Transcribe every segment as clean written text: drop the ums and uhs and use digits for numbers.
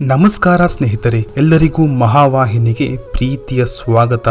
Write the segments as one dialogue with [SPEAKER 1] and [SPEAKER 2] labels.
[SPEAKER 1] ನಮಸ್ಕಾರ ಸ್ನೇಹಿತರೆ, ಎಲ್ಲರಿಗೂ ಮಹಾವಾಹಿನಿಗೆ ಪ್ರೀತಿಯ ಸ್ವಾಗತ.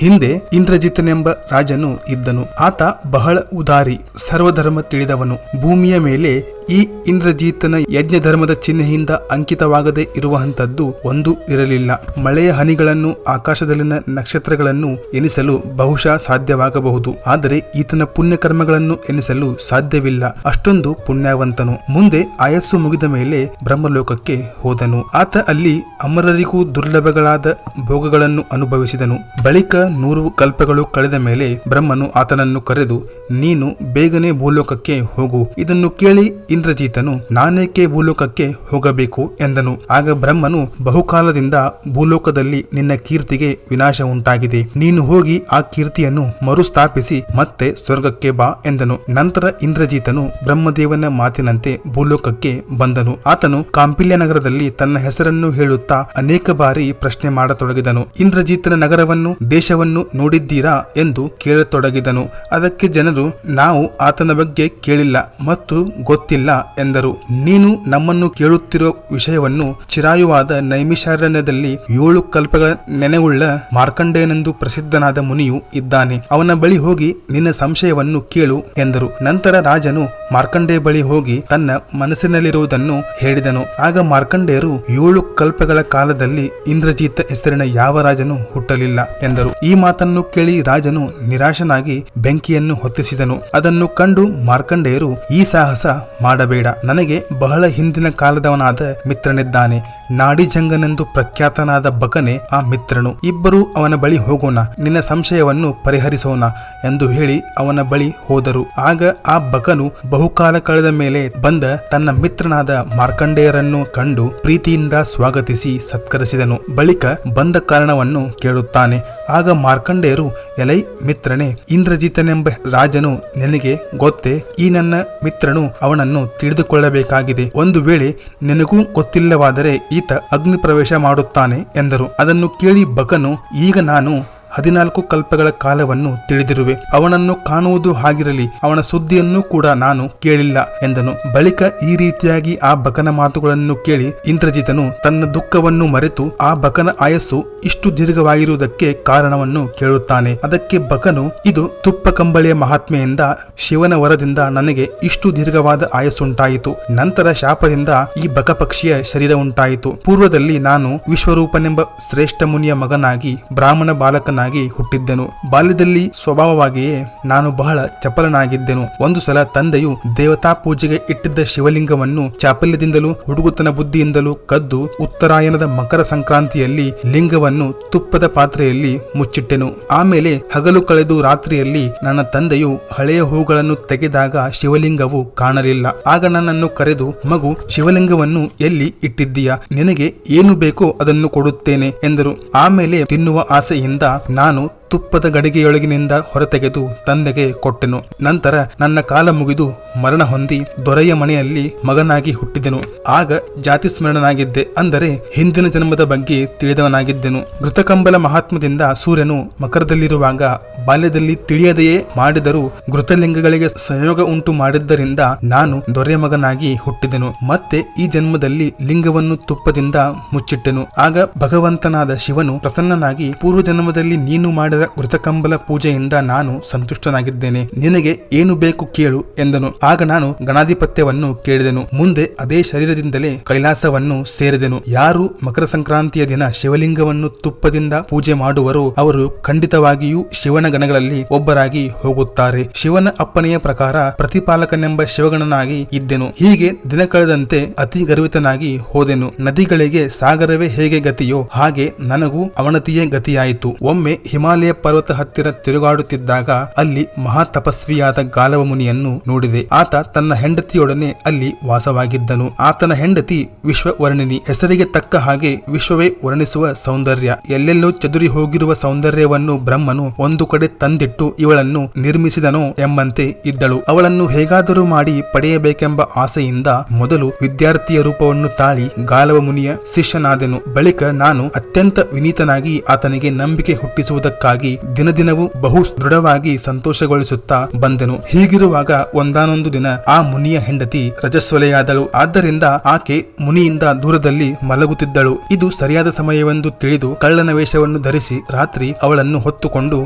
[SPEAKER 1] ಹಿಂದೆ ಇಂದ್ರಜಿತನೆಂಬ ರಾಜನು ಇದ್ದನು. ಆತ ಬಹಳ ಉದಾರಿ, ಸರ್ವಧರ್ಮ ತಿಳಿದವನು. ಭೂಮಿಯ ಮೇಲೆ ಈ ಇಂದ್ರಜಿತನ ಯಜ್ಞ ಧರ್ಮದ ಚಿಹ್ನೆಯಿಂದ ಅಂಕಿತವಾಗದೆ ಇರುವಂತದ್ದು ಒಂದು ಇರಲಿಲ್ಲ. ಮಳೆಯ ಹನಿಗಳನ್ನು, ಆಕಾಶದಲ್ಲಿನ ನಕ್ಷತ್ರಗಳನ್ನು ಎನಿಸಲು ಬಹುಶಃ ಸಾಧ್ಯವಾಗಬಹುದು, ಆದರೆ ಈತನ ಪುಣ್ಯಕರ್ಮಗಳನ್ನು ಎನಿಸಲು ಸಾಧ್ಯವಿಲ್ಲ. ಅಷ್ಟೊಂದು ಪುಣ್ಯವಂತನು. ಮುಂದೆ ಆಯಸ್ಸು ಮುಗಿದ ಮೇಲೆ ಬ್ರಹ್ಮಲೋಕಕ್ಕೆ ಹೋದನು. ಆತ ಅಲ್ಲಿ ಅಮರರಿಗೂ ದುರ್ಲಭಗಳಾದ ಭೋಗಗಳನ್ನು ಅನುಭವಿಸಿದನು. ಬಳಿಕ 100 ಕಲ್ಪಗಳು ಕಳೆದ ಮೇಲೆ ಬ್ರಹ್ಮನು ಆತನನ್ನು ಕರೆದು, ನೀನು ಬೇಗನೆ ಭೂಲೋಕಕ್ಕೆ ಹೋಗು. ಇದನ್ನು ಕೇಳಿ ಇಂದ್ರಜಿತನು, ನಾನೇಕೆ ಭೂಲೋಕಕ್ಕೆ ಹೋಗಬೇಕು ಎಂದನು. ಆಗ ಬ್ರಹ್ಮನು, ಬಹುಕಾಲದಿಂದ ಭೂಲೋಕದಲ್ಲಿ ನಿನ್ನ ಕೀರ್ತಿಗೆ ವಿನಾಶ ಉಂಟಾಗಿದೆ. ನೀನು ಹೋಗಿ ಆ ಕೀರ್ತಿಯನ್ನು ಮರುಸ್ಥಾಪಿಸಿ ಮತ್ತೆ ಸ್ವರ್ಗಕ್ಕೆ ಬಾ ಎಂದನು. ನಂತರ ಇಂದ್ರಜಿತನು ಬ್ರಹ್ಮದೇವನ ಮಾತಿನಂತೆ ಭೂಲೋಕಕ್ಕೆ ಬಂದನು. ಆತನು ಕಾಂಪಿಲ್ಯ ನಗರದಲ್ಲಿ ತನ್ನ ಹೆಸರನ್ನು ಹೇಳುತ್ತಾ ಅನೇಕ ಬಾರಿ ಪ್ರಶ್ನೆ ಮಾಡತೊಡಗಿದನು. ಇಂದ್ರಜಿತನ ನಗರವನ್ನು, ದೇಶವನ್ನು ನೋಡಿದ್ದೀರಾ ಎಂದು ಕೇಳತೊಡಗಿದನು. ಅದಕ್ಕೆ ಜನರು, ನಾವು ಆತನ ಬಗ್ಗೆ ಕೇಳಿಲ್ಲ ಮತ್ತು ಗೊತ್ತಿಲ್ಲ ಎಂದರು. ನೀನು ನಮ್ಮನ್ನು ಕೇಳುತ್ತಿರುವ ವಿಷಯವನ್ನು ಚಿರಾಯುವಾದ ನೈಮಿಷಾರಣ್ಯದಲ್ಲಿ 7 ಕಲ್ಪಗಳ ನೆನೆವುಳ್ಳ ಮಾರ್ಕಂಡೇಯನೆಂದು ಪ್ರಸಿದ್ಧನಾದ ಮುನಿಯು ಇದ್ದಾನೆ. ಅವನ ಬಳಿ ಹೋಗಿ ನಿನ್ನ ಸಂಶಯವನ್ನು ಕೇಳು ಎಂದರು. ನಂತರ ರಾಜನು ಮಾರ್ಕಂಡೇಯ ಬಳಿ ಹೋಗಿ ತನ್ನ ಮನಸ್ಸಿನಲ್ಲಿರುವುದನ್ನು ಹೇಳಿದನು. ಆಗ ಮಾರ್ಕಂಡೇಯರು, 7 ಕಲ್ಪಗಳ ಕಾಲದಲ್ಲಿ ಇಂದ್ರಜಿತ ಹೆಸರಿನ ಯಾವ ರಾಜನು ಹುಟ್ಟಲಿಲ್ಲ ಎಂದರು. ಈ ಮಾತನ್ನು ಕೇಳಿ ರಾಜನು ನಿರಾಶನಾಗಿ ಬೆಂಕಿಯನ್ನು ಹೊತ್ತಿಸಿದನು. ಅದನ್ನು ಕಂಡು ಮಾರ್ಕಂಡೇಯರು, ಈ ಸಾಹಸ ಮಾಡಬೇಡ. ನನಗೆ ಬಹಳ ಹಿಂದಿನ ಕಾಲದವನಾದ ಮಿತ್ರನಿದ್ದಾನೆ. ನಾಡಿಜಂಗನೆಂದು ಪ್ರಖ್ಯಾತನಾದ ಬಕನೆ ಆ ಮಿತ್ರನು. ಇಬ್ಬರು ಅವನ ಬಳಿ ಹೋಗೋಣ, ನಿನ್ನ ಸಂಶಯವನ್ನು ಪರಿಹರಿಸೋಣ ಎಂದು ಹೇಳಿ ಅವನ ಬಳಿ ಹೋದರು. ಆಗ ಆ ಬಕನು ಬಹುಕಾಲ ಕಳೆದ ಮೇಲೆ ಬಂದ ತನ್ನ ಮಿತ್ರನಾದ ಮಾರ್ಕಂಡೇಯರನ್ನು ಕಂಡು ಪ್ರೀತಿಯಿಂದ ಸ್ವಾಗತಿಸಿ ಸತ್ಕರಿಸಿದನು. ಬಳಿಕ ಬಂದ ಕಾರಣವನ್ನು ಕೇಳುತ್ತಾನೆ. ಆಗ ಮಾರ್ಕಂಡೇಯರು, ಎಲೈ ಮಿತ್ರನೇ, ಇಂದ್ರಜಿತನೆಂಬ ರಾಜನು ನಿನಗೆ ಗೊತ್ತೇ? ಈ ನನ್ನ ಮಿತ್ರನು ಅವನನ್ನು ತಿಳಿದುಕೊಳ್ಳಬೇಕಾಗಿದೆ. ಒಂದು ವೇಳೆ ನಿನಗೂ ಗೊತ್ತಿಲ್ಲವಾದರೆ ಈತ ಅಗ್ನಿ ಪ್ರವೇಶ ಮಾಡುತ್ತಾನೆ ಎಂದರು. ಅದನ್ನು ಕೇಳಿ ಬಕನು, ಈಗ ನಾನು 14 ಕಲ್ಪಗಳ ಕಾಲವನ್ನು ತಿಳಿದಿರುವೆ. ಅವನನ್ನು ಕಾಣುವುದು ಹಾಗಿರಲಿ, ಅವನ ಸುದ್ದಿಯನ್ನು ಕೂಡ ನಾನು ಕೇಳಿಲ್ಲ ಎಂದನು. ಬಳಿಕ ಈ ರೀತಿಯಾಗಿ ಆ ಬಕನ ಮಾತುಗಳನ್ನು ಕೇಳಿ ಇಂದ್ರಜಿತನು ತನ್ನ ದುಃಖವನ್ನು ಮರೆತು ಆ ಬಕನ ಆಯಸ್ಸು ಇಷ್ಟು ದೀರ್ಘವಾಗಿರುವುದಕ್ಕೆ ಕಾರಣವನ್ನು ಕೇಳುತ್ತಾನೆ. ಅದಕ್ಕೆ ಬಕನು, ಇದು ತುಪ್ಪ ಕಂಬಳಿಯ ಮಹಾತ್ಮೆಯಿಂದ ಶಿವನ ವರದಿಂದ ನನಗೆ ಇಷ್ಟು ದೀರ್ಘವಾದ ಆಯಸ್ಸುಂಟಾಯಿತು. ನಂತರ ಶಾಪದಿಂದ ಈ ಬಕ ಪಕ್ಷಿಯ ಶರೀರ ಉಂಟಾಯಿತು. ಪೂರ್ವದಲ್ಲಿ ನಾನು ವಿಶ್ವರೂಪನೆಂಬ ಶ್ರೇಷ್ಠ ಮುನಿಯ ಮಗನಾಗಿ ಬ್ರಾಹ್ಮಣ ಬಾಲಕನಾಗಿ ಹುಟ್ಟಿದ್ದೆನು. ಬಾಲ್ಯದಲ್ಲಿ ಸ್ವಭಾವವಾಗಿಯೇ ನಾನು ಬಹಳ ಚಪಲನಾಗಿದ್ದೆನು. ಒಂದು ಸಲ ತಂದೆಯು ದೇವತಾ ಪೂಜೆಗೆ ಇಟ್ಟಿದ್ದ ಶಿವಲಿಂಗವನ್ನು ಚಾಪಲ್ಯದಿಂದಲೂ ಹುಡುಗುತನ ಬುದ್ಧಿಯಿಂದಲೂ ಕದ್ದು ಉತ್ತರಾಯಣದ ಮಕರ ಸಂಕ್ರಾಂತಿಯಲ್ಲಿ ಲಿಂಗವನ್ನು ತುಪ್ಪದ ಪಾತ್ರೆಯಲ್ಲಿ ಮುಚ್ಚಿಟ್ಟೆನು. ಆಮೇಲೆ ಹಗಲು ಕಳೆದು ರಾತ್ರಿಯಲ್ಲಿ ನನ್ನ ತಂದೆಯು ಹಳೆಯ ಹೂಗಳನ್ನು ತೆಗೆದಾಗ ಶಿವಲಿಂಗವು ಕಾಣಲಿಲ್ಲ. ಆಗ ನನ್ನನ್ನು ಕರೆದು, ಮಗು, ಶಿವಲಿಂಗವನ್ನು ಎಲ್ಲಿ ಇಟ್ಟಿದ್ದೀಯಾ? ನಿನಗೆ ಏನು ಬೇಕೋ ಅದನ್ನು ಕೊಡುತ್ತೇನೆ ಎಂದರು. ಆಮೇಲೆ ತಿನ್ನುವ ಆಸೆಯಿಂದ ನಾನು ತುಪ್ಪದ ಗಡಿಗೆಯೊಳಗಿನಿಂದ ಹೊರತೆಗೆದು ತಂದೆಗೆ ಕೊಟ್ಟೆನು. ನಂತರ ನನ್ನ ಕಾಲ ಮುಗಿದು ಮರಣ ಹೊಂದಿ ದೊರೆಯ ಮನೆಯಲ್ಲಿ ಮಗನಾಗಿ ಹುಟ್ಟಿದೆನು. ಆಗ ಜಾತಿ ಸ್ಮರಣನಾಗಿದ್ದೆ, ಅಂದರೆ ಹಿಂದಿನ ಜನ್ಮದ ಬಗ್ಗೆ ತಿಳಿದವನಾಗಿದ್ದೆನು. ಘೃತಕಂಬಲ ಮಹಾತ್ಮದಿಂದ ಸೂರ್ಯನು ಮಕರದಲ್ಲಿರುವಾಗ ಬಾಲ್ಯದಲ್ಲಿ ತಿಳಿಯದೆಯೇ ಮಾಡಿದರೂ ಘೃತಲಿಂಗಗಳಿಗೆ ಸಂಯೋಗ ಉಂಟು ಮಾಡಿದ್ದರಿಂದ ನಾನು ದೊರೆಯ ಮಗನಾಗಿ ಹುಟ್ಟಿದೆನು. ಮತ್ತೆ ಈ ಜನ್ಮದಲ್ಲಿ ಲಿಂಗವನ್ನು ತುಪ್ಪದಿಂದ ಮುಚ್ಚಿಟ್ಟೆನು. ಆಗ ಭಗವಂತನಾದ ಶಿವನು ಪ್ರಸನ್ನನಾಗಿ, ಪೂರ್ವ ಜನ್ಮದಲ್ಲಿ ನೀನು ಮಾಡಿದ ಘೃತಕಂಬಲ ಪೂಜೆಯಿಂದ ನಾನು ಸಂತುಷ್ಟನಾಗಿದ್ದೇನೆ. ನಿನಗೆ ಏನು ಬೇಕು ಕೇಳು ಎಂದನು. ಆಗ ನಾನು ಗಣಾಧಿಪತ್ಯವನ್ನು ಕೇಳಿದೆನು. ಮುಂದೆ ಅದೇ ಶರೀರದಿಂದಲೇ ಕೈಲಾಸವನ್ನು ಸೇರಿದೆನು. ಯಾರು ಮಕರ ಸಂಕ್ರಾಂತಿಯ ದಿನ ಶಿವಲಿಂಗವನ್ನು ತುಪ್ಪದಿಂದ ಪೂಜೆ ಮಾಡುವರೋ ಅವರು ಖಂಡಿತವಾಗಿಯೂ ಶಿವನ ಗಣಗಳಲ್ಲಿ ಒಬ್ಬರಾಗಿ ಹೋಗುತ್ತಾರೆ. ಶಿವನ ಅಪ್ಪನೆಯ ಪ್ರಕಾರ ಪ್ರತಿಪಾಲಕನೆಂಬ ಶಿವಗಣನಾಗಿ ಇದ್ದೆನು. ಹೀಗೆ ದಿನ ಕಳೆದಂತೆ ಅತಿ ಗರ್ವಿತನಾಗಿ ಹೋದೆನು. ನದಿಗಳಿಗೆ ಸಾಗರವೇ ಹೇಗೆ ಗತಿಯೋ ಹಾಗೆ ನನಗೂ ಅವನತಿಯೇ ಗತಿಯಾಯಿತು. ಒಮ್ಮೆ ಹಿಮಾಲಯ ಪರ್ವತ ಹತ್ತಿರ ತಿರುಗಾಡುತ್ತಿದ್ದಾಗ ಅಲ್ಲಿ ಮಹಾ ತಪಸ್ವಿಯಾದ ಗಾಲವ ಮುನಿಯನ್ನು ನೋಡಿದೆ. ಆತ ತನ್ನ ಹೆಂಡತಿಯೊಡನೆ ಅಲ್ಲಿ ವಾಸವಾಗಿದ್ದನು. ಆತನ ಹೆಂಡತಿ ವಿಶ್ವವರ್ಣಿನಿ. ಹೆಸರಿಗೆ ತಕ್ಕ ಹಾಗೆ ವಿಶ್ವವೇ ವರ್ಣಿಸುವ ಸೌಂದರ್ಯ. ಎಲ್ಲೆಲ್ಲೋ ಚದುರಿ ಹೋಗಿರುವ ಸೌಂದರ್ಯವನ್ನು ಬ್ರಹ್ಮನು ಒಂದು ಕಡೆ ತಂದಿಟ್ಟು ಇವಳನ್ನು ನಿರ್ಮಿಸಿದನೋ ಎಂಬಂತೆ ಇದ್ದಳು. ಅವಳನ್ನು ಹೇಗಾದರೂ ಮಾಡಿ ಪಡೆಯಬೇಕೆಂಬ ಆಸೆಯಿಂದ ಮೊದಲು ವಿದ್ಯಾರ್ಥಿಯ ರೂಪವನ್ನು ತಾಳಿ ಗಾಲವ ಮುನಿಯ ಶಿಷ್ಯನಾದೆನು. ಬಳಿಕ ನಾನು ಅತ್ಯಂತ ವಿನೀತನಾಗಿ ಆತನಿಗೆ ನಂಬಿಕೆ ಹುಟ್ಟಿಸುವುದಕ್ಕಾಗಿ ಎಂಬುದಾಗಿ ದಿನದಿನವೂ ಬಹು ದೃಢವಾಗಿ ಸಂತೋಷಗೊಳಿಸುತ್ತಾ ಬಂದೆನು. ಹೀಗಿರುವಾಗ ಒಂದಾನೊಂದು ದಿನ ಆ ಮುನಿಯ ಹೆಂಡತಿ ರಜಸ್ವಲೆಯಾದಳು. ಆದ್ದರಿಂದ ಆಕೆ ಮುನಿಯಿಂದ ದೂರದಲ್ಲಿ ಮಲಗುತ್ತಿದ್ದಳು. ಇದು ಸರಿಯಾದ ಸಮಯವೆಂದು ತಿಳಿದು ಕಳ್ಳನ ವೇಷವನ್ನು ಧರಿಸಿ ರಾತ್ರಿ ಅವಳನ್ನು ಹೊತ್ತುಕೊಂಡು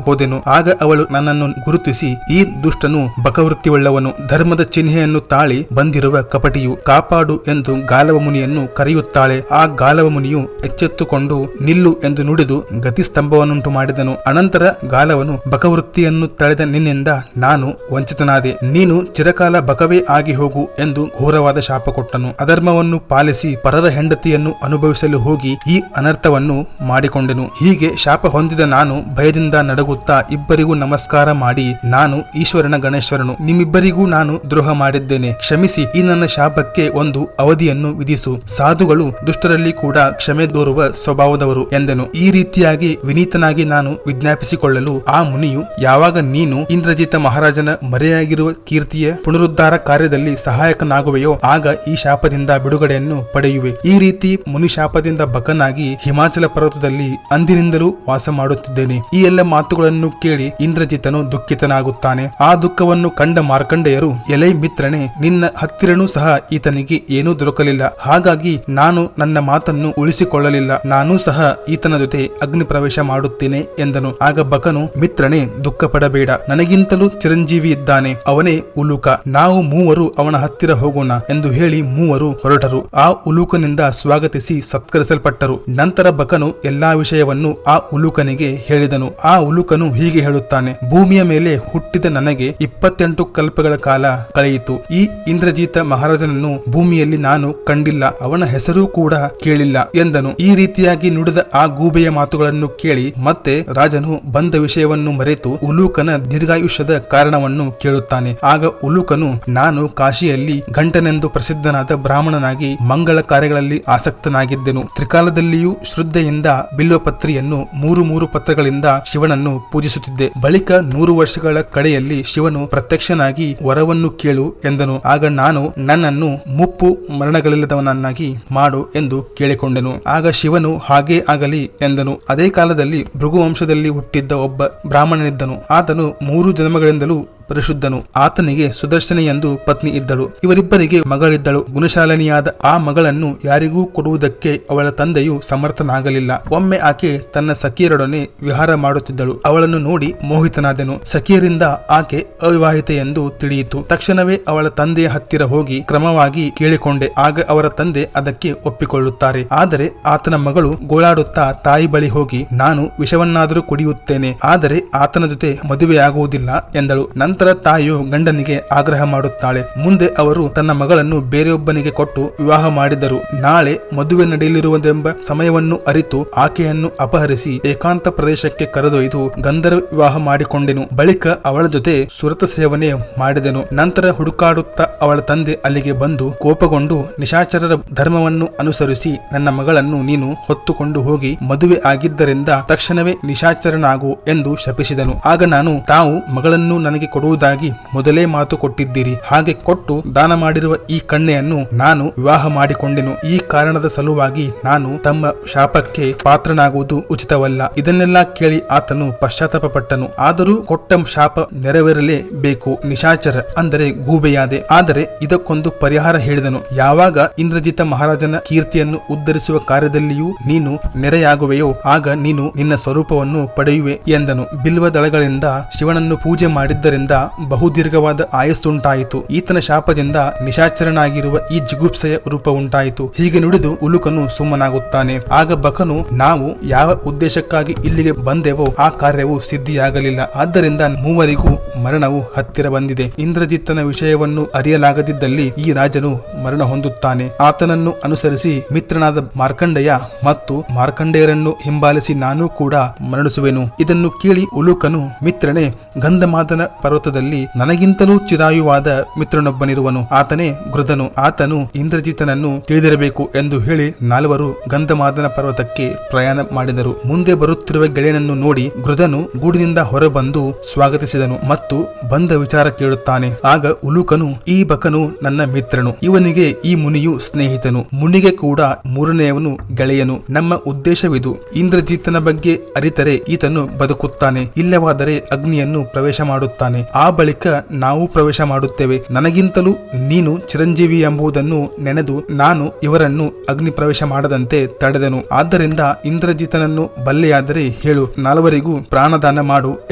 [SPEAKER 1] ಹೋದೆನು. ಆಗ ಅವಳು ನನ್ನನ್ನು ಗುರುತಿಸಿ, ಈ ದುಷ್ಟನು ಬಕವೃತ್ತಿಯುಳ್ಳವನು, ಧರ್ಮದ ಚಿಹ್ನೆಯನ್ನು ತಾಳಿ ಬಂದಿರುವ ಕಪಟಿಯು, ಕಾಪಾಡು ಎಂದು ಗಾಲವ ಮುನಿಯನ್ನು ಕರೆಯುತ್ತಾಳೆ. ಆ ಗಾಲವ ಮುನಿಯು ಎಚ್ಚೆತ್ತುಕೊಂಡು ನಿಲ್ಲು ಎಂದು ನುಡಿದು ಗತಿಸ್ತಂಭವನ್ನುಂಟು ಮಾಡಿದನು. ಅನಂತರ ಗಾಲವನು, ಬಕವೃತ್ತಿಯನ್ನು ತಳೆದ ನಿನ್ನಿಂದ ನಾನು ವಂಚಿತನಾದೆ, ನೀನು ಚಿರಕಾಲ ಬಕವೇ ಆಗಿ ಹೋಗು ಎಂದು ಘೋರವಾದ ಶಾಪ ಕೊಟ್ಟನು. ಅಧರ್ಮವನ್ನು ಪಾಲಿಸಿ ಪರರ ಹೆಂಡತಿಯನ್ನು ಅನುಭವಿಸಲು ಹೋಗಿ ಈ ಅನರ್ಥವನ್ನು ಮಾಡಿಕೊಂಡೆನು. ಹೀಗೆ ಶಾಪ ಹೊಂದಿದ ನಾನು ಭಯದಿಂದ ನಡಗುತ್ತಾ ಇಬ್ಬರಿಗೂ ನಮಸ್ಕಾರ ಮಾಡಿ, ನಾನು ಈಶ್ವರನ ಗಣೇಶ್ವರನು, ನಿಮ್ಮಿಬ್ಬರಿಗೂ ನಾನು ದ್ರೋಹ ಮಾಡಿದ್ದೇನೆ, ಕ್ಷಮಿಸಿ, ಈ ನನ್ನ ಶಾಪಕ್ಕೆ ಒಂದು ಅವಧಿಯನ್ನು ವಿಧಿಸು. ಸಾಧುಗಳು ದುಷ್ಟರಲ್ಲಿ ಕೂಡ ಕ್ಷಮೆ ದೋರುವ ಸ್ವಭಾವದವರು ಎಂದೆನು. ಈ ರೀತಿಯಾಗಿ ವಿನೀತನಾಗಿ ನಾನು ವಿಜ್ಞಾಪಿಸಿಕೊಳ್ಳಲು ಆ ಮುನಿಯು, ಯಾವಾಗ ನೀನು ಇಂದ್ರಜಿತ ಮಹಾರಾಜನ ಮರೆಯಾಗಿರುವ ಕೀರ್ತಿಯ ಪುನರುದ್ಧಾರ ಕಾರ್ಯದಲ್ಲಿ ಸಹಾಯಕನಾಗುವೆಯೋ ಆಗ ಈ ಶಾಪದಿಂದ ಬಿಡುಗಡೆಯನ್ನು ಪಡೆಯುವೆ. ಈ ರೀತಿ ಮುನಿ ಶಾಪದಿಂದ ಬಕನಾಗಿ ಹಿಮಾಚಲ ಪರ್ವತದಲ್ಲಿ ಅಂದಿನಿಂದಲೂ ವಾಸ ಮಾಡುತ್ತಿದ್ದೇನೆ. ಈ ಎಲ್ಲ ಮಾತುಗಳನ್ನು ಕೇಳಿ ಇಂದ್ರಜಿತನು ದುಃಖಿತನಾಗುತ್ತಾನೆ. ಆ ದುಃಖವನ್ನು ಕಂಡ ಮಾರ್ಕಂಡೇಯರು, ಎಲೈ ಮಿತ್ರನೇ, ನಿನ್ನ ಹತ್ತಿರನೂ ಸಹ ಈತನಿಗೆ ಏನೂ ದೊರಕಲಿಲ್ಲ, ಹಾಗಾಗಿ ನಾನು ನನ್ನ ಮಾತನ್ನು ಉಳಿಸಿಕೊಳ್ಳಲಿಲ್ಲ, ನಾನೂ ಸಹ ಈತನ ಜೊತೆ ಅಗ್ನಿ ಪ್ರವೇಶ ಮಾಡುತ್ತೇನೆ ಎಂದನು. ಆಗ ಬಕನು, ಮಿತ್ರನೇ, ದುಃಖ ಪಡಬೇಡ, ನನಗಿಂತಲೂ ಚಿರಂಜೀವಿ ಇದ್ದಾನೆ, ಅವನೇ ಉಲೂಕ, ನಾವು ಮೂವರು ಅವನ ಹತ್ತಿರ ಹೋಗೋಣ ಎಂದು ಹೇಳಿ ಮೂವರು ಹೊರಟರು. ಆ ಉಲೂಕನಿಂದ ಸ್ವಾಗತಿಸಿ ಸತ್ಕರಿಸಲ್ಪಟ್ಟರು. ನಂತರ ಬಕನು ಎಲ್ಲಾ ವಿಷಯವನ್ನು ಆ ಉಲೂಕನಿಗೆ ಹೇಳಿದನು. ಆ ಉಲೂಕನು ಹೀಗೆ ಹೇಳುತ್ತಾನೆ, ಭೂಮಿಯ ಮೇಲೆ ಹುಟ್ಟಿದ ನನಗೆ 28 ಕಲ್ಪಗಳ ಕಾಲ ಕಳೆಯಿತು. ಈ ಇಂದ್ರಜಿತ ಮಹಾರಾಜನನ್ನು ಭೂಮಿಯಲ್ಲಿ ನಾನು ಕಂಡಿಲ್ಲ, ಅವನ ಹೆಸರು ಕೂಡ ಕೇಳಿಲ್ಲ ಎಂದನು. ಈ ರೀತಿಯಾಗಿ ನುಡಿದ ಆ ಗೂಬೆಯ ಮಾತುಗಳನ್ನು ಕೇಳಿ ಮತ್ತೆ ರಾಜನು ಬಂದ ವಿಷಯವನ್ನು ಮರೆತು ಉಲೂಕನ ದೀರ್ಘಾಯುಷ್ಯದ ಕಾರಣವನ್ನು ಕೇಳುತ್ತಾನೆ. ಆಗ ಉಲೂಕನು, ನಾನು ಕಾಶಿಯಲ್ಲಿ ಘಂಟನೆಂದು ಪ್ರಸಿದ್ಧನಾದ ಬ್ರಾಹ್ಮಣನಾಗಿ ಮಂಗಳ ಕಾರ್ಯಗಳಲ್ಲಿ ಆಸಕ್ತನಾಗಿದ್ದೆನು. ತ್ರಿಕಾಲದಲ್ಲಿಯೂ ಶ್ರದ್ಧೆಯಿಂದ ಬಿಲ್ವಪತ್ರಿಯನ್ನು 3 ಪತ್ರಗಳಿಂದ ಶಿವನನ್ನು ಪೂಜಿಸುತ್ತಿದ್ದೆ. ಬಳಿಕ 100 ವರ್ಷಗಳ ಕಡೆಯಲ್ಲಿ ಶಿವನು ಪ್ರತ್ಯಕ್ಷನಾಗಿ ವರವನ್ನು ಕೇಳು ಎಂದನು. ಆಗ ನಾನು, ನನ್ನನ್ನು ಮುಪ್ಪು ಮರಣಗಳಿಲ್ಲದವನನ್ನಾಗಿ ಮಾಡು ಎಂದು ಕೇಳಿಕೊಂಡೆನು. ಆಗ ಶಿವನು ಹಾಗೇ ಆಗಲಿ ಎಂದನು. ಅದೇ ಕಾಲದಲ್ಲಿ ಭೃಗುವಂಶದಲ್ಲಿ ಹುಟ್ಟಿದ್ದ ಒಬ್ಬ ಬ್ರಾಹ್ಮಣನಿದ್ದನು. ಆತನು 3 ಜನ್ಮಗಳಿಂದಲೂ ಪರಿಶುದ್ಧನು. ಆತನಿಗೆ ಸುದರ್ಶನಿ ಎಂದು ಪತ್ನಿ ಇದ್ದಳು. ಇವರಿಬ್ಬರಿಗೆ ಮಗಳಿದ್ದಳು. ಗುಣಶಾಲಿನಿಯಾದ ಆ ಮಗಳನ್ನು ಯಾರಿಗೂ ಕೊಡುವುದಕ್ಕೆ ಅವಳ ತಂದೆಯು ಸಮರ್ಥನಾಗಲಿಲ್ಲ. ಒಮ್ಮೆ ಆಕೆ ತನ್ನ ಸಖಿಯರೊಡನೆ ವಿಹಾರ ಮಾಡುತ್ತಿದ್ದಳು. ಅವಳನ್ನು ನೋಡಿ ಮೋಹಿತನಾದೆನು. ಸಖಿಯರಿಂದ ಆಕೆ ಅವಿವಾಹಿತೆ ಎಂದು ತಿಳಿಯಿತು. ತಕ್ಷಣವೇ ಅವಳ ತಂದೆಯ ಹತ್ತಿರ ಹೋಗಿ ಕ್ರಮವಾಗಿ ಕೇಳಿಕೊಂಡೆ. ಆಗ ಅವರ ತಂದೆ ಅದಕ್ಕೆ ಒಪ್ಪಿಕೊಳ್ಳುತ್ತಾರೆ. ಆದರೆ ಆತನ ಮಗಳು ಗೋಳಾಡುತ್ತಾ ತಾಯಿ ಬಳಿ ಹೋಗಿ, ನಾನು ವಿಷವನ್ನಾದರೂ ಕುಡಿಯುತ್ತೇನೆ, ಆದರೆ ಆತನ ಜೊತೆ ಮದುವೆಯಾಗುವುದಿಲ್ಲ ಎಂದಳು. ನಂತರ ತಾಯಿಯು ಗಂಡನಿಗೆ ಆಗ್ರಹ ಮಾಡುತ್ತಾಳೆ. ಮುಂದೆ ಅವರು ತನ್ನ ಮಗಳನ್ನು ಬೇರೆಯೊಬ್ಬನಿಗೆ ಕೊಟ್ಟು ವಿವಾಹ ಮಾಡಿದರು. ನಾಳೆ ಮದುವೆ ನಡೆಯಲಿರುವುದೆಂಬ ಸಮಯವನ್ನು ಅರಿತು ಆಕೆಯನ್ನು ಅಪಹರಿಸಿ ಏಕಾಂತ ಪ್ರದೇಶಕ್ಕೆ ಕರೆದೊಯ್ದು ಗಂಧರ್ವ ವಿವಾಹ ಮಾಡಿಕೊಂಡೆನು. ಬಳಿಕ ಅವಳ ಜೊತೆ ಸುರತ ಸೇವನೆ ಮಾಡಿದೆನು. ನಂತರ ಹುಡುಕಾಡುತ್ತಾ ಅವಳ ತಂದೆ ಅಲ್ಲಿಗೆ ಬಂದು ಕೋಪಗೊಂಡು, ನಿಶಾಚರರ ಧರ್ಮವನ್ನು ಅನುಸರಿಸಿ ನನ್ನ ಮಗಳನ್ನು ನೀನು ಹೊತ್ತುಕೊಂಡು ಹೋಗಿ ಮದುವೆ ಆಗಿದ್ದರಿಂದ ತಕ್ಷಣವೇ ನಿಶಾಚರನಾಗು ಎಂದು ಶಪಿಸಿದನು. ಆಗ ನಾನು, ತಾವು ಮಗಳನ್ನು ನನಗೆ ಕೊಡುವುದಾಗಿ ಮೊದಲೇ ಮಾತು ಕೊಟ್ಟಿದ್ದೀರಿ, ಹಾಗೆ ಕೊಟ್ಟು ದಾನ ಮಾಡಿರುವ ಈ ಕನ್ಯೆಯನ್ನು ನಾನು ವಿವಾಹ ಮಾಡಿಕೊಂಡೆನು. ಈ ಕಾರಣದ ಸಲುವಾಗಿ ನಾನು ತಮ್ಮ ಶಾಪಕ್ಕೆ ಪಾತ್ರನಾಗುವುದು ಉಚಿತವಲ್ಲ. ಇದನ್ನೆಲ್ಲ ಕೇಳಿ ಆತನು ಪಶ್ಚಾತ್ತಾಪ ಪಟ್ಟನು. ಆದರೂ ಕೊಟ್ಟ ಶಾಪ ನೆರವೇರಲೇಬೇಕು. ನಿಶಾಚರ ಅಂದರೆ ಗೂಬೆಯಾದೆ. ಆದರೆ ಇದಕ್ಕೊಂದು ಪರಿಹಾರ ಹೇಳಿದನು. ಯಾವಾಗ ಇಂದ್ರಜಿತ ಮಹಾರಾಜನ ಕೀರ್ತಿಯನ್ನು ಉದ್ಧರಿಸುವ ಕಾರ್ಯದಲ್ಲಿಯೂ ನೀನು ನೆರೆಯಾಗುವೆಯೋ ಆಗ ನೀನು ನಿನ್ನ ಸ್ವರೂಪವನ್ನು ಪಡೆಯುವೆ ಎಂದನು. ಬಿಲ್ವ ದಳಗಳಿಂದ ಶಿವನನ್ನು ಪೂಜೆ ಮಾಡಿದ್ದರಿಂದ ಬಹುದೀರ್ಘವಾದ ಆಯಸ್ಸುಂಟಾಯಿತು. ಈತನ ಶಾಪದಿಂದ ನಿಶಾಚರನಾಗಿರುವ ಈ ಜಿಗುಪ್ಸೆಯ ರೂಪ ಉಂಟಾಯಿತು. ಹೀಗೆ ನುಡಿದು ಉಲುಕನು ಸುಮ್ಮನಾಗುತ್ತಾನೆ. ಆಗ ಬಕನು, ನಾವು ಯಾವ ಉದ್ದೇಶಕ್ಕಾಗಿ ಇಲ್ಲಿಗೆ ಬಂದೆವೋ ಆ ಕಾರ್ಯವು ಸಿದ್ಧಿಯಾಗಲಿಲ್ಲ, ಆದ್ದರಿಂದ ಮೂವರಿಗೂ ಮರಣವು ಹತ್ತಿರ ಬಂದಿದೆ. ಇಂದ್ರಜಿತ್ತನ ವಿಷಯವನ್ನು ಅರಿಯಲಾಗದಿದ್ದಲ್ಲಿ ಈ ರಾಜನು ಮರಣ ಹೊಂದುತ್ತಾನೆ. ಆತನನ್ನು ಅನುಸರಿಸಿ ಮಿತ್ರನಾದ ಮಾರ್ಕಂಡೇಯ ಮತ್ತು ಮಾರ್ಕಂಡೇಯರನ್ನು ಹಿಂಬಾಲಿಸಿ ನಾನು ಕೂಡ ಮರಣಿಸುವೆನು. ಇದನ್ನು ಕೇಳಿ ಉಲುಕನು, ಮಿತ್ರನೇ, ಗಂಧಮಾದನ ಪರ್ವತ ಪರ್ವತದಲ್ಲಿ ನನಗಿಂತಲೂ ಚಿರಾಯುವಾದ ಮಿತ್ರನೊಬ್ಬನಿರುವನು, ಆತನೇ ಗೃಧನು. ಆತನು ಇಂದ್ರಜಿತನನ್ನು ತಿಳಿದಿರಬೇಕು ಎಂದು ಹೇಳಿ ನಾಲ್ವರು ಗಂಧಮಾದನ ಪರ್ವತಕ್ಕೆ ಪ್ರಯಾಣ ಮಾಡಿದರು. ಮುಂದೆ ಬರುತ್ತಿರುವ ಗೆಳೆಯನನ್ನು ನೋಡಿ ಗೃಧನು ಗೂಡಿನಿಂದ ಹೊರಬಂದು ಸ್ವಾಗತಿಸಿದನು ಮತ್ತು ಬಂದ ವಿಚಾರ ಕೇಳುತ್ತಾನೆ. ಆಗ ಉಲೂಕನು, ಈ ಬಕನು ನನ್ನ ಮಿತ್ರನು, ಇವನಿಗೆ ಈ ಮುನಿಯು ಸ್ನೇಹಿತನು, ಮುನಿಗೆ ಕೂಡ ಮೂರನೆಯವನು ಗೆಳೆಯನು. ನಮ್ಮ ಉದ್ದೇಶವಿದು, ಇಂದ್ರಜಿತನ ಬಗ್ಗೆ ಅರಿತರೆ ಈತನು ಬದುಕುತ್ತಾನೆ, ಇಲ್ಲವಾದರೆ ಅಗ್ನಿಯನ್ನು ಪ್ರವೇಶ ಮಾಡುತ್ತಾನೆ. ಆ ಬಳಿಕ ನಾವು ಪ್ರವೇಶ ಮಾಡುತ್ತೇವೆ. ನನಗಿಂತಲೂ ನೀನು ಚಿರಂಜೀವಿ ಎಂಬುದನ್ನು ನೆನೆದು ನಾನು ಇವರನ್ನು ಅಗ್ನಿ ಪ್ರವೇಶ ಮಾಡದಂತೆ ತಡೆದನು. ಆದ್ದರಿಂದ ಇಂದ್ರಜಿತನನ್ನು ಬಲ್ಲೆಯಾದರೆ ಹೇಳು, ನಾಲ್ವರಿಗೂ ಪ್ರಾಣದಾನ ಮಾಡು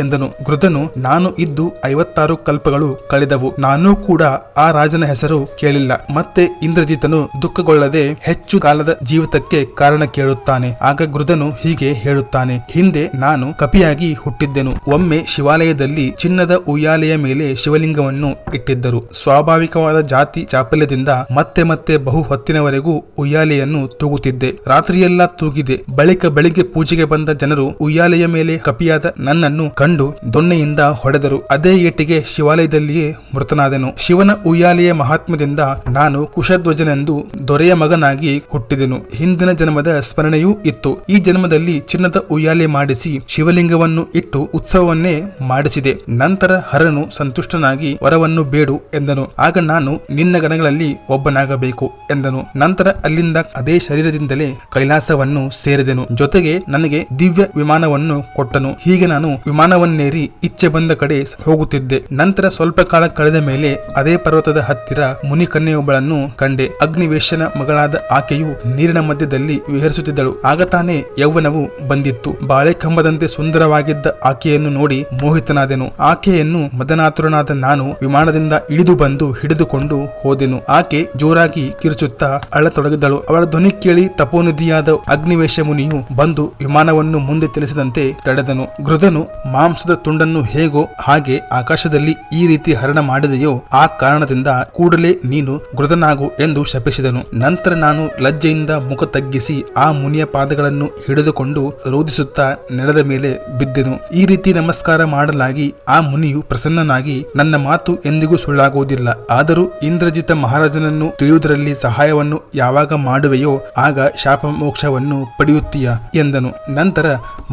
[SPEAKER 1] ಎಂದನು. ಗೃಧನು, ನಾನು ಇದ್ದು 56 ಕಲ್ಪಗಳು ಕಳೆದವು, ನಾನೂ ಕೂಡ ಆ ರಾಜನ ಹೆಸರು ಕೇಳಿಲ್ಲ. ಮತ್ತೆ ಇಂದ್ರಜಿತನು ದುಃಖಗೊಳ್ಳದೆ ಹೆಚ್ಚು ಕಾಲದ ಜೀವಿತಕ್ಕೆ ಕಾರಣ ಕೇಳುತ್ತಾನೆ. ಆಗ ಗೃಧನು ಹೀಗೆ ಹೇಳುತ್ತಾನೆ, ಹಿಂದೆ ನಾನು ಕಪಿಯಾಗಿ ಹುಟ್ಟಿದ್ದೆನು. ಒಮ್ಮೆ ಶಿವಾಲಯದಲ್ಲಿ ಚಿನ್ನದ ಉಯ್ಯಾಲೆಯ ಮೇಲೆ ಶಿವಲಿಂಗವನ್ನು ಇಟ್ಟಿದ್ದರು. ಸ್ವಾಭಾವಿಕವಾದ ಜಾತಿ ಚಾಪಲ್ಯದಿಂದ ಮತ್ತೆ ಮತ್ತೆ ಬಹು ಹೊತ್ತಿನವರೆಗೂ ಉಯ್ಯಾಲೆಯನ್ನು ತೂಗುತ್ತಿದ್ದೆ. ರಾತ್ರಿಯೆಲ್ಲ ತೂಗಿದೆ. ಬಳಿಕ ಬೆಳಿಗ್ಗೆ ಪೂಜೆಗೆ ಬಂದ ಜನರು ಉಯ್ಯಾಲೆಯ ಮೇಲೆ ಕಪಿಯಾದ ನನ್ನನ್ನು ಕಂಡು ದೊಣ್ಣೆಯಿಂದ ಹೊಡೆದರು. ಅದೇ ಏಟಿಗೆ ಶಿವಾಲಯದಲ್ಲಿಯೇ ಮೃತನಾದೆನು. ಶಿವನ ಉಯ್ಯಾಲೆಯ ಮಹಾತ್ಮ್ಯದಿಂದ ನಾನು ಕುಶಧ್ವಜನೆಂದು ದೊರೆಯ ಮಗನಾಗಿ ಹುಟ್ಟಿದೆನು. ಹಿಂದಿನ ಜನ್ಮದ ಸ್ಮರಣೆಯೂ ಇತ್ತು. ಈ ಜನ್ಮದಲ್ಲಿ ಚಿನ್ನದ ಉಯ್ಯಾಲೆ ಮಾಡಿಸಿ ಶಿವಲಿಂಗವನ್ನು ಇಟ್ಟು ಉತ್ಸವವನ್ನೇ ಮಾಡಿಸಿದೆ. ನಂತರ ಹರನು ಸಂತುಷ್ಟನಾಗಿ ವರವನ್ನು ಬೇಡು ಎಂದನು. ಆಗ ನಾನು ನಿನ್ನ ಗಣಗಳಲ್ಲಿ ಒಬ್ಬನಾಗಬೇಕು ಎಂದನು. ನಂತರ ಅಲ್ಲಿಂದ ಅದೇ ಶರೀರದಿಂದಲೇ ಕೈಲಾಸವನ್ನು ಸೇರಿದೆನು. ಜೊತೆಗೆ ನನಗೆ ದಿವ್ಯ ವಿಮಾನವನ್ನು ಕೊಟ್ಟನು. ಹೀಗೆ ನಾನು ವಿಮಾನವನ್ನೇರಿ ಇಚ್ಛೆ ಬಂದ ಕಡೆ ಹೋಗುತ್ತಿದ್ದೆ. ನಂತರ ಸ್ವಲ್ಪ ಕಾಲ ಕಳೆದ ಮೇಲೆ ಅದೇ ಪರ್ವತದ ಹತ್ತಿರ ಮುನಿಕನ್ಯೆಯೊಬ್ಬಳನ್ನು ಕಂಡೆ. ಅಗ್ನಿವೇಶನ ಮಗಳಾದ ಆಕೆಯು ನೀರಿನ ಮಧ್ಯದಲ್ಲಿ ವಿಹರಿಸುತ್ತಿದ್ದಳು. ಆಗ ತಾನೇ ಯೌವನವು ಬಂದಿತ್ತು. ಬಾಳೆ ಕಂಬದಂತೆ ಸುಂದರವಾಗಿದ್ದ ಆಕೆಯನ್ನು ನೋಡಿ ಮೋಹಿತನಾದೆನು. ಆಕೆಯನ್ನು ಮದನಾತುರನಾದ ನಾನು ವಿಮಾನದಿಂದ ಇಳಿದು ಬಂದು ಹಿಡಿದುಕೊಂಡು ಹೋದೆನು. ಆಕೆ ಜೋರಾಗಿ ಕಿರುಚುತ್ತಾ ಅಳತೊಡಗಿದಳು. ಅವಳ ಧ್ವನಿ ಕೇಳಿ ತಪೋನಿಧಿಯಾದ ಅಗ್ನಿವೇಶ ಮುನಿಯು ಬಂದು ವಿಮಾನವನ್ನು ಮುಂದೆ ತಿಳಿಸಿದಂತೆ ತಡೆದನು. ಗೃಧನು ಮಾಂಸದ ತುಂಡನ್ನು ಹೇಗೋ ಹಾಗೆ ಆಕಾಶದಲ್ಲಿ ಈ ರೀತಿ ಹರಣ ಮಾಡಿದೆಯೋ ಆ ಕಾರಣದಿಂದ ಕೂಡಲೇ ನೀನು ಗೃಧನಾಗು ಎಂದು ಶಪಿಸಿದನು. ನಂತರ ನಾನು ಲಜ್ಜೆಯಿಂದ ಮುಖ ತಗ್ಗಿಸಿ ಆ ಮುನಿಯ ಪಾದಗಳನ್ನು ಹಿಡಿದುಕೊಂಡು ರೋಧಿಸುತ್ತಾ ನೆಲದ ಮೇಲೆ ಬಿದ್ದೆನು. ಈ ರೀತಿ ನಮಸ್ಕಾರ ಮಾಡಲಾಗಿ ಆ ಮುನಿಯು ಪ್ರಸನ್ನನಾಗಿ, ನನ್ನ ಮಾತು ಎಂದಿಗೂ ಸುಳ್ಳಾಗುವುದಿಲ್ಲ, ಆದರೂ ಇಂದ್ರಜಿತ ಮಹಾರಾಜನನ್ನು ತಿಳಿಯುವುದರಲ್ಲಿ ಸಹಾಯವನ್ನು ಯಾವಾಗ ಮಾಡುವೆಯೋ ಆಗ ಶಾಪ ಮೋಕ್ಷವನ್ನು ಪಡೆಯುತ್ತೀಯ ಎಂದನು. ನಂತರ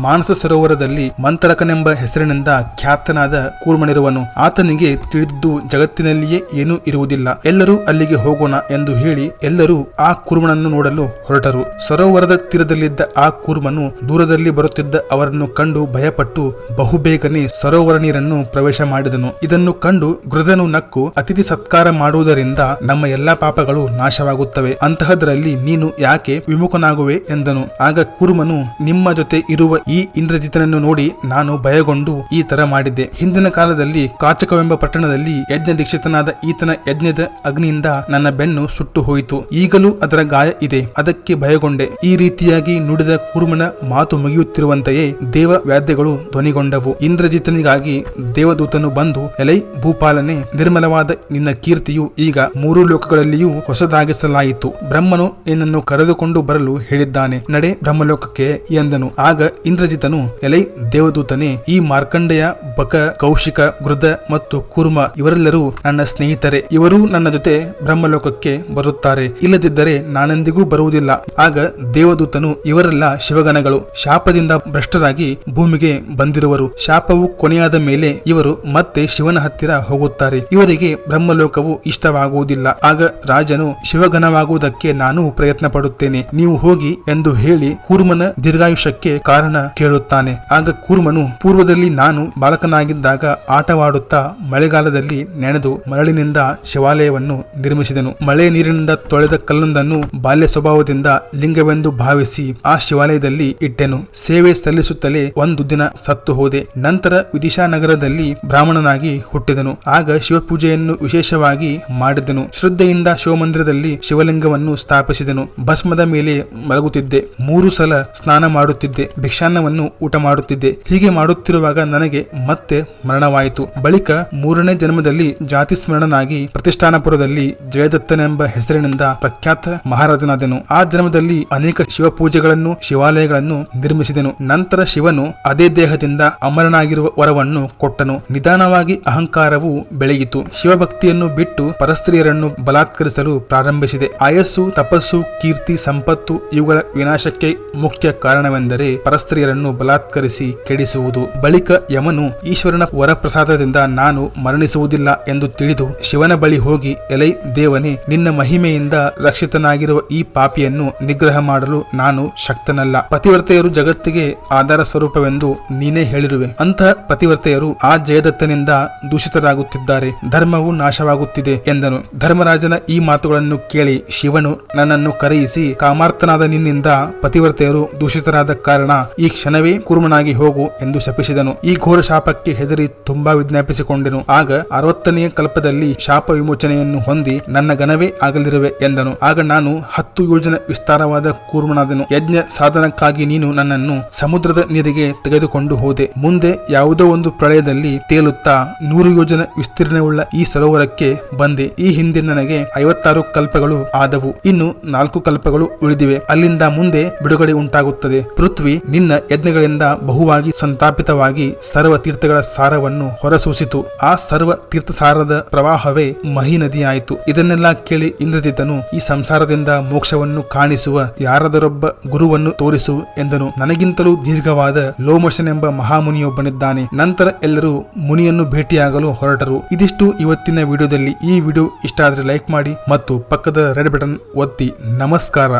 [SPEAKER 1] ಮಾನಸ ಸರೋವರದಲ್ಲಿ ಮಂತರಕನೆಂಬ ಹೆಸರಿನಿಂದ ಖ್ಯಾತನಾದ ಕೂರ್ಮನಿರುವನು. ಆತನಿಗೆ ತಿಳಿದಿದ್ದು ಜಗತ್ತಿನಲ್ಲಿಯೇ ಏನೂ ಇರುವುದಿಲ್ಲ, ಎಲ್ಲರೂ ಅಲ್ಲಿಗೆ ಹೋಗೋಣ ಎಂದು ಹೇಳಿ ಎಲ್ಲರೂ ಆ ಕೂರ್ಮನನ್ನು ನೋಡಲು ಹೊರಟರು. ಸರೋವರದ ತೀರದಲ್ಲಿದ್ದ ಆ ಕೂರ್ಮನು ದೂರದಲ್ಲಿ ಬರುತ್ತಿದ್ದ ಅವರನ್ನು ಕಂಡು ಭಯಪಟ್ಟು ಬಹುಬೇಗನೆ ಸರೋವರ ನೀರನ್ನು ಪ್ರವೇಶ ಮಾಡಿದನು. ಇದನ್ನು ಕಂಡು ಗೃಧನು ನಕ್ಕು, ಅತಿಥಿ ಸತ್ಕಾರ ಮಾಡುವುದರಿಂದ ನಮ್ಮ ಎಲ್ಲಾ ಪಾಪಗಳು ನಾಶವಾಗುತ್ತವೆ, ಅಂತಹದರಲ್ಲಿ ನೀನು ಯಾಕೆ ವಿಮುಖನಾಗುವೆ ಎಂದನು. ಆಗ ಕೂರ್ಮನು, ನಿಮ್ಮ ಜೊತೆ ಇರುವ ಈ ಇಂದ್ರಜಿತನನ್ನು ನೋಡಿ ನಾನು ಭಯಗೊಂಡು ಈ ತರ ಮಾಡಿದ್ದೆ. ಹಿಂದಿನ ಕಾಲದಲ್ಲಿ ಕಾಚಕವೆಂಬ ಪಟ್ಟಣದಲ್ಲಿ ಯಜ್ಞ ದೀಕ್ಷಿತನಾದ ಈತನ ಯಜ್ಞದ ಅಗ್ನಿಯಿಂದ ನನ್ನ ಬೆನ್ನು ಸುಟ್ಟು ಹೋಯಿತು. ಈಗಲೂ ಅದರ ಗಾಯ ಇದೆ, ಅದಕ್ಕೆ ಭಯಗೊಂಡೆ. ಈ ರೀತಿಯಾಗಿ ನುಡಿದ ಕೂರ್ಮನ ಮಾತು ಮುಗಿಯುತ್ತಿರುವಂತೆಯೇ ದೇವ ವ್ಯಾದ್ಯಗಳು ಧ್ವನಿಗೊಂಡವು. ಇಂದ್ರಜಿತನಿಗಾಗಿ ದೇವದೂತನು ಬಂದು, ಎಲೈ ಭೂಪಾಲನೆ, ನಿರ್ಮಲವಾದ ನಿನ್ನ ಕೀರ್ತಿಯು ಈಗ 3 ಲೋಕಗಳಲ್ಲಿಯೂ ಹೊಸದಾಗಿಸಲಾಯಿತು. ಬ್ರಹ್ಮನು ನಿನ್ನನ್ನು ಕರೆದುಕೊಂಡು ಬರಲು ಹೇಳಿದ್ದಾನೆ, ನಡೆ ಬ್ರಹ್ಮಲೋಕಕ್ಕೆ ಎಂದನು. ಆಗ ಇಂದ್ರಜಿತನು, ಎಲೈ ದೇವದೂತನೇ, ಈ ಮಾರ್ಕಂಡೆಯ, ಬಕ, ಕೌಶಿಕ, ಗೃಧ ಮತ್ತು ಕೂರ್ಮ ಇವರೆಲ್ಲರೂ ನನ್ನ ಸ್ನೇಹಿತರೆ. ಇವರು ನನ್ನ ಜೊತೆ ಬ್ರಹ್ಮಲೋಕಕ್ಕೆ ಬರುತ್ತಾರೆ, ಇಲ್ಲದಿದ್ದರೆ ನಾನೆಂದಿಗೂ ಬರುವುದಿಲ್ಲ. ಆಗ ದೇವದೂತನು, ಇವರೆಲ್ಲ ಶಿವಗಣಗಳು, ಶಾಪದಿಂದ ಭ್ರಷ್ಟರಾಗಿ ಭೂಮಿಗೆ ಬಂದಿರುವರು. ಶಾಪವು ಕೊನೆಯಾದ ಮೇಲೆ ಇವರು ಮತ್ತೆ ಶಿವನ ಹತ್ತಿರ ಹೋಗುತ್ತಾರೆ. ಇವರಿಗೆ ಬ್ರಹ್ಮಲೋಕವು ಇಷ್ಟವಾಗುವುದಿಲ್ಲ. ಆಗ ರಾಜನು, ಶಿವಗಣವಾಗುವುದಕ್ಕೆ ನಾನು ಪ್ರಯತ್ನ ಪಡುತ್ತೇನೆ, ನೀವು ಹೋಗಿ ಎಂದು ಹೇಳಿ ಕೂರ್ಮನ ದೀರ್ಘಾಯುಷ್ಯಕ್ಕೆ ಕಾರಣ ಕೇಳುತ್ತಾನೆ. ಆಗ ಕೂರ್ಮನು, ಪೂರ್ವದಲ್ಲಿ ನಾನು ಬಾಲಕನಾಗಿದ್ದಾಗ ಆಟವಾಡುತ್ತಾ ಮಳೆಗಾಲದಲ್ಲಿ ನೆನೆದು ಮರಳಿನಿಂದ ಶಿವಾಲಯವನ್ನು ನಿರ್ಮಿಸಿದನು. ಮಳೆ ನೀರಿನಿಂದ ತೊಳೆದ ಕಲ್ಲೊಂದನ್ನು ಬಾಲ್ಯ ಸ್ವಭಾವದಿಂದ ಲಿಂಗವೆಂದು ಭಾವಿಸಿ ಆ ಶಿವಾಲಯದಲ್ಲಿ ಇಟ್ಟೆನು. ಸೇವೆ ಸಲ್ಲಿಸುತ್ತಲೇ ಒಂದು ದಿನ ಸತ್ತು ಹೋದೆ. ನಂತರ ವಿದಿಶಾ ನಗರದಲ್ಲಿ ಬ್ರಾಹ್ಮಣನಾಗಿ ಹುಟ್ಟಿದನು. ಆಗ ಶಿವಪೂಜೆಯನ್ನು ವಿಶೇಷವಾಗಿ ಮಾಡಿದನು. ಶ್ರದ್ಧೆಯಿಂದ ಶಿವಮಂದಿರದಲ್ಲಿ ಶಿವಲಿಂಗವನ್ನು ಸ್ಥಾಪಿಸಿದನು. ಭಸ್ಮದ ಮೇಲೆ ಮಲಗುತ್ತಿದ್ದೆ. 3 ಸಲ ಸ್ನಾನ ಮಾಡುತ್ತಿದ್ದೆ. ಭಿಕ್ಷಾನ್ನವನ್ನು ಊಟ ಮಾಡುತ್ತಿದ್ದೆ. ಹೀಗೆ ಮಾಡುತ್ತಿರುವಾಗ ನನಗೆ ಮತ್ತೆ ಮರಣವಾಯಿತು. ಬಳಿಕ 3ನೇ ಜನ್ಮದಲ್ಲಿ ಜಾತಿ ಸ್ಮರಣನಾಗಿ ಪ್ರತಿಷ್ಠಾನಪುರದಲ್ಲಿ ಜಯದತ್ತನೆಂಬ ಹೆಸರಿನಿಂದ ಪ್ರಖ್ಯಾತ ಮಹಾರಾಜನಾದೆನು. ಆ ಜನ್ಮದಲ್ಲಿ ಅನೇಕ ಶಿವಪೂಜೆಗಳನ್ನು, ಶಿವಾಲಯಗಳನ್ನು ನಿರ್ಮಿಸಿದೆನು. ನಂತರ ಶಿವನು ಅದೇ ದೇಹದಿಂದ ಅಮರನಾಗಿರುವ ವರವನ್ನು ಕೊಟ್ಟನು. ನಿಧಾನ ನಿಧಾನವಾಗಿ ಅಹಂಕಾರವು ಬೆಳೆಯಿತು. ಶಿವಭಕ್ತಿಯನ್ನು ಬಿಟ್ಟು ಪರಸ್ತ್ರೀಯರನ್ನು ಬಲಾತ್ಕರಿಸಲು ಪ್ರಾರಂಭಿಸಿದೆ. ಆಯಸ್ಸು, ತಪಸ್ಸು, ಕೀರ್ತಿ, ಸಂಪತ್ತು ಇವುಗಳ ವಿನಾಶಕ್ಕೆ ಮುಖ್ಯ ಕಾರಣವೆಂದರೆ ಪರಸ್ತ್ರೀಯರನ್ನು ಬಲಾತ್ಕರಿಸಿ ಕೆಡಿಸುವುದು. ಬಳಿಕ ಯಮನು ಈಶ್ವರನ ವರಪ್ರಸಾದದಿಂದ ನಾನು ಮರಣಿಸುವುದಿಲ್ಲ ಎಂದು ತಿಳಿದು ಶಿವನ ಬಳಿ ಹೋಗಿ, ಎಲೈ ದೇವನೇ, ನಿನ್ನ ಮಹಿಮೆಯಿಂದ ರಕ್ಷಿತನಾಗಿರುವ ಈ ಪಾಪಿಯನ್ನು ನಿಗ್ರಹ ಮಾಡಲು ನಾನು ಶಕ್ತನಲ್ಲ. ಪತಿವ್ರತೆಯರು ಜಗತ್ತಿಗೆ ಆಧಾರ ಸ್ವರೂಪವೆಂದು ನೀನೇ ಹೇಳಿರುವೆ. ಅಂತಹ ಪತಿವ್ರತೆಯರು ಆ ಜಯದತ್ತನಿಂದ ದೂಷಿತರಾಗುತ್ತಿದ್ದಾರೆ. ಧರ್ಮವು ನಾಶವಾಗುತ್ತಿದೆ ಎಂದನು. ಧರ್ಮರಾಜನ ಈ ಮಾತುಗಳನ್ನು ಕೇಳಿ ಶಿವನು ನನ್ನನ್ನು ಕರೆಯಿಸಿ, ಕಾಮಾರ್ಥನಾದ ನಿನ್ನಿಂದ ಪತಿವ್ರತೆಯರು ದೂಷಿತರಾದ ಕಾರಣ ಈ ಕ್ಷಣವೇ ಕೂರ್ಮನಾಗಿ ಹೋಗು ಎಂದು ಶಪಿಸಿದನು. ಈ ಘೋರ ಶಾಪಕ್ಕೆ ಹೆದರಿ ತುಂಬಾ ವಿಜ್ಞಾಪಿಸಿಕೊಂಡೆನು. ಆಗ 60ನೇ ಕಲ್ಪದಲ್ಲಿ ಶಾಪ ವಿಮೋಚನೆಯನ್ನು ಹೊಂದಿ ನನ್ನ ಗಣವೇ ಆಗಲಿರುವೆ ಎಂದನು. ಆಗ ನಾನು 10 ಯೋಜನ ವಿಸ್ತಾರವಾದ ಕೂರ್ಮನಾದನು. ಯಜ್ಞ ಸಾಧನಕ್ಕಾಗಿ ನೀನು ನನ್ನನ್ನು ಸಮುದ್ರದ ನೀರಿಗೆ ತೆಗೆದುಕೊಂಡು ಹೋದೆ. ಮುಂದೆ ಯಾವುದೋ ಒಂದು ಪ್ರಳಯದಲ್ಲಿ ತೇಲುತ್ತಾ 100 ಯೋಜನ ವಿಸ್ತೀರ್ಣವುಳ್ಳ ಈ ಸರೋವರಕ್ಕೆ ಬಂದೆ. ಈ ಹಿಂದೆ ನನಗೆ 56 ಕಲ್ಪಗಳು ಆದವು. ಇನ್ನು 4 ಕಲ್ಪಗಳು ಉಳಿದಿವೆ. ಅಲ್ಲಿಂದ ಮುಂದೆ ಬಿಡುಗಡೆ ಉಂಟಾಗುತ್ತದೆ. ಪೃಥ್ವಿ ನಿನ್ನ ಯಜ್ಞಗಳಿಂದ ಬಹುವಾಗಿ ಸಂತಾಪಿತವಾಗಿ ಸರ್ವ ತೀರ್ಥಗಳ ಸಾರವನ್ನು ಹೊರಸೂಸಿತು. ಆ ಸರ್ವ ತೀರ್ಥಸಾರದ ಪ್ರವಾಹವೇ ಮಹಿ ನದಿಯಾಯಿತು. ಇದನ್ನೆಲ್ಲ ಕೇಳಿ ಇಂದ್ರಜಿತನು, ಈ ಸಂಸಾರದಿಂದ ಮೋಕ್ಷವನ್ನು ಕಾಣಿಸುವ ಯಾರದರೊಬ್ಬ ಗುರುವನ್ನು ತೋರಿಸು ಎಂದನು. ನನಗಿಂತಲೂ ದೀರ್ಘವಾದ ಲೋಮಶನೆಂಬ ಮಹಾಮುನಿಯೊಬ್ಬನಿದ್ದಾನೆ. ನಂತರ ಎಲ್ಲರೂ ಮುನಿಯನ್ನು ಭೇಟಿಯಾಗಲು ಹೊರಟರು. ಇದಿಷ್ಟು ಇವತ್ತಿನ ವಿಡಿಯೋದಲ್ಲಿ. ಈ ವಿಡಿಯೋ ಇಷ್ಟ ಆದರೆ ಲೈಕ್ ಮಾಡಿ ಮತ್ತು ಪಕ್ಕದ ರೆಡ್ ಬಟನ್ ಒತ್ತಿ. ನಮಸ್ಕಾರ.